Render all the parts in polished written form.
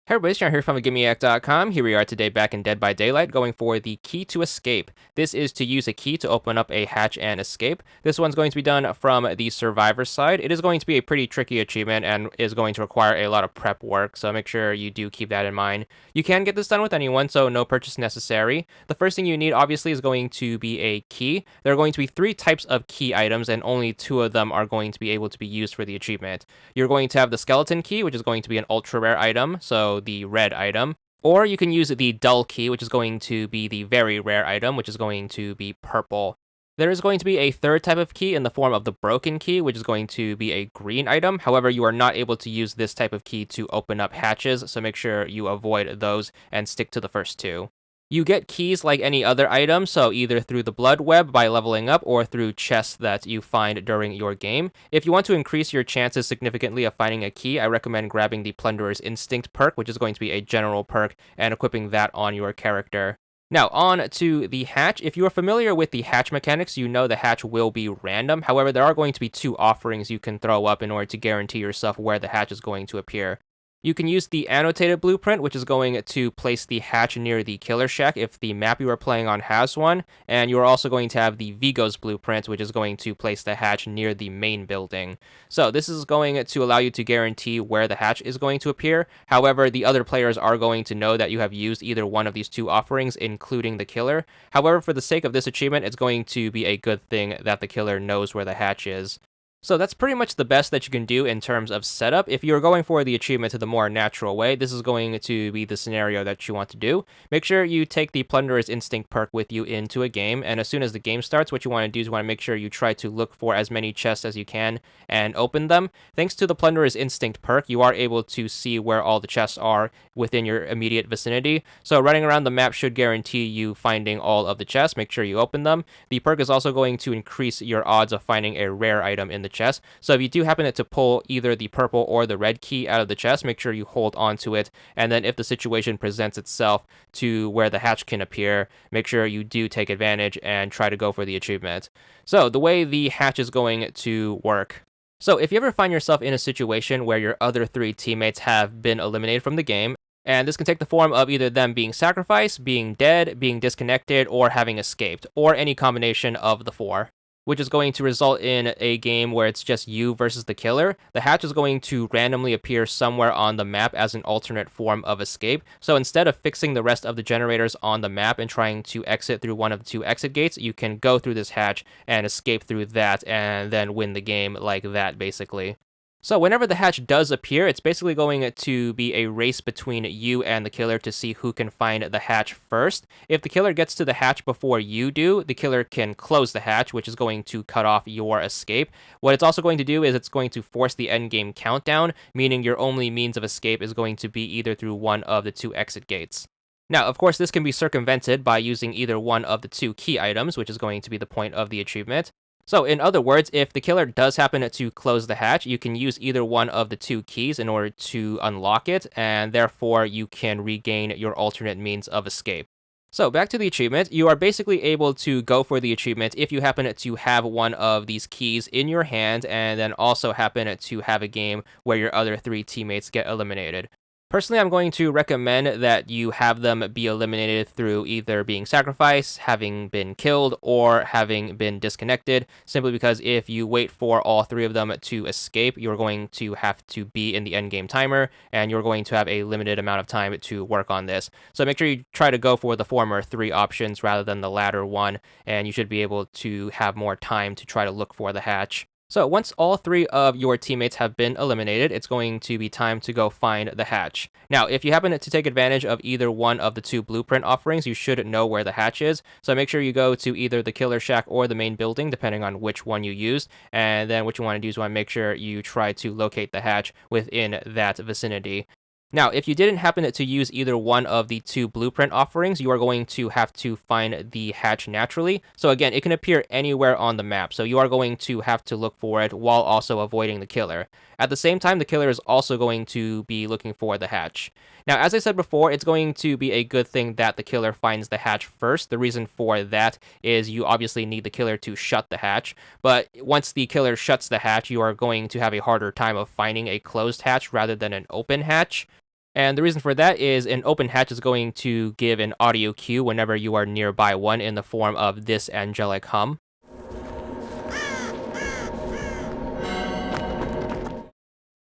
Hey everybody, Sean here from VidGamiac.com. Here we are today back in Dead by Daylight going for the key to escape. This is to use a key to open up a hatch and escape. This one's going to be done from the survivor side. It is going to be a pretty tricky achievement and is going to require a lot of prep work, so make sure you do keep that in mind. You can get this done with anyone, so no purchase necessary. The first thing you need obviously is going to be a key. There are going to be 3 types of key items and only 2 of them are going to be able to be used for the achievement. You're going to have the skeleton key, which is going to be an ultra rare item, so the red item. Or you can use the dull key, which is going to be the very rare item, which is going to be purple. There is going to be a third type of key in the form of the broken key, which is going to be a green item. However, you are not able to use this type of key to open up hatches, so make sure you avoid those and stick to the first 2. You get keys like any other item, so either through the blood web by leveling up or through chests that you find during your game. If you want to increase your chances significantly of finding a key, I recommend grabbing the Plunderer's Instinct perk, which is going to be a general perk, and equipping that on your character. Now, on to the hatch. If you are familiar with the hatch mechanics, you know the hatch will be random. However, there are going to be 2 offerings you can throw up in order to guarantee yourself where the hatch is going to appear. You can use the annotated blueprint, which is going to place the hatch near the killer shack if the map you are playing on has one, and you are also going to have the Vigo's blueprint, which is going to place the hatch near the main building. So this is going to allow you to guarantee where the hatch is going to appear. However, the other players are going to know that you have used either one of these 2 offerings, including the killer. However, for the sake of this achievement, it's going to be a good thing that the killer knows where the hatch is. So that's pretty much the best that you can do in terms of setup. If you're going for the achievement to the more natural way, this is going to be the scenario that you want to do. Make sure you take the Plunderer's Instinct perk with you into a game, and as soon as the game starts, what you want to do is you want to make sure you try to look for as many chests as you can and open them. Thanks to the Plunderer's Instinct perk, you are able to see where all the chests are within your immediate vicinity. So running around the map should guarantee you finding all of the chests. Make sure you open them. The perk is also going to increase your odds of finding a rare item in the chest. So if you do happen to pull either the purple or the red key out of the chest, make sure you hold on to it. And then if the situation presents itself to where the hatch can appear, make sure you do take advantage and try to go for the achievement. So the way the hatch is going to work. So if you ever find yourself in a situation where your other 3 teammates have been eliminated from the game, and this can take the form of either them being sacrificed, being dead, being disconnected, or having escaped, or any combination of the 4, which is going to result in a game where it's just you versus the killer. The hatch is going to randomly appear somewhere on the map as an alternate form of escape. So instead of fixing the rest of the generators on the map and trying to exit through one of the 2 exit gates, you can go through this hatch and escape through that and then win the game like that, basically. So whenever the hatch does appear, it's basically going to be a race between you and the killer to see who can find the hatch first. If the killer gets to the hatch before you do, the killer can close the hatch, which is going to cut off your escape. What it's also going to do is it's going to force the endgame countdown, meaning your only means of escape is going to be either through one of the 2 exit gates. Now, of course, this can be circumvented by using either one of the 2 key items, which is going to be the point of the achievement. So, in other words, if the killer does happen to close the hatch, you can use either one of the 2 keys in order to unlock it, and therefore you can regain your alternate means of escape. So, back to the achievement, you are basically able to go for the achievement if you happen to have one of these keys in your hand, and then also happen to have a game where your other 3 teammates get eliminated. Personally, I'm going to recommend that you have them be eliminated through either being sacrificed, having been killed, or having been disconnected, simply because if you wait for all 3 of them to escape, you're going to have to be in the endgame timer, and you're going to have a limited amount of time to work on this. So make sure you try to go for the former 3 options rather than the latter one, and you should be able to have more time to try to look for the hatch. So once all 3 of your teammates have been eliminated, it's going to be time to go find the hatch. Now, if you happen to take advantage of either one of the 2 blueprint offerings, you should know where the hatch is. So make sure you go to either the killer shack or the main building, depending on which one you use. And then what you want to do is you want to make sure you try to locate the hatch within that vicinity. Now, if you didn't happen to use either one of the 2 blueprint offerings, you are going to have to find the hatch naturally. So again, it can appear anywhere on the map, so you are going to have to look for it while also avoiding the killer. At the same time, the killer is also going to be looking for the hatch. Now, as I said before, it's going to be a good thing that the killer finds the hatch first. The reason for that is you obviously need the killer to shut the hatch, but once the killer shuts the hatch, you are going to have a harder time of finding a closed hatch rather than an open hatch. And the reason for that is an open hatch is going to give an audio cue whenever you are nearby one in the form of this angelic hum.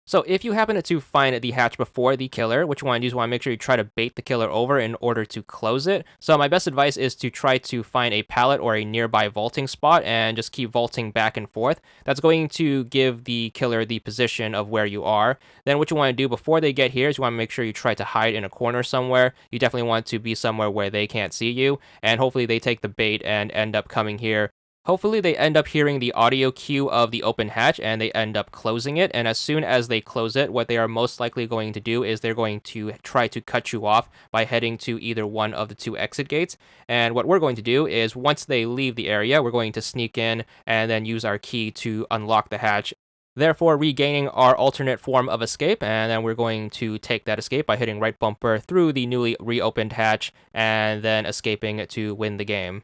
So if you happen to find the hatch before the killer, what you want to do is make sure you try to bait the killer over in order to close it. So my best advice is to try to find a pallet or a nearby vaulting spot and just keep vaulting back and forth. That's going to give the killer the position of where you are. Then what you want to do before they get here is you want to make sure you try to hide in a corner somewhere. You definitely want to be somewhere where they can't see you, and hopefully they take the bait and end up coming here. Hopefully they end up hearing the audio cue of the open hatch and they end up closing it. And as soon as they close it, what they are most likely going to do is they're going to try to cut you off by heading to either one of the two exit gates. And what we're going to do is once they leave the area, we're going to sneak in and then use our key to unlock the hatch, therefore regaining our alternate form of escape. And then we're going to take that escape by hitting right bumper through the newly reopened hatch and then escaping to win the game.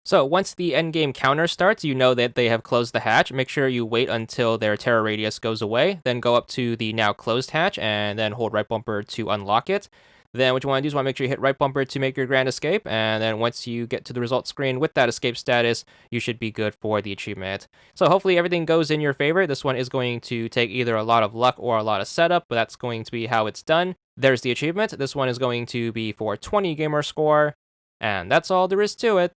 So once the endgame counter starts, you know that they have closed the hatch. Make sure you wait until their terror radius goes away, then go up to the now closed hatch, and then hold right bumper to unlock it. Then what you want to do is make sure you hit right bumper to make your grand escape, and then once you get to the results screen with that escape status, you should be good for the achievement. So hopefully everything goes in your favor. This one is going to take either a lot of luck or a lot of setup, but that's going to be how it's done. There's the achievement. This one is going to be for 20 gamer score, and that's all there is to it.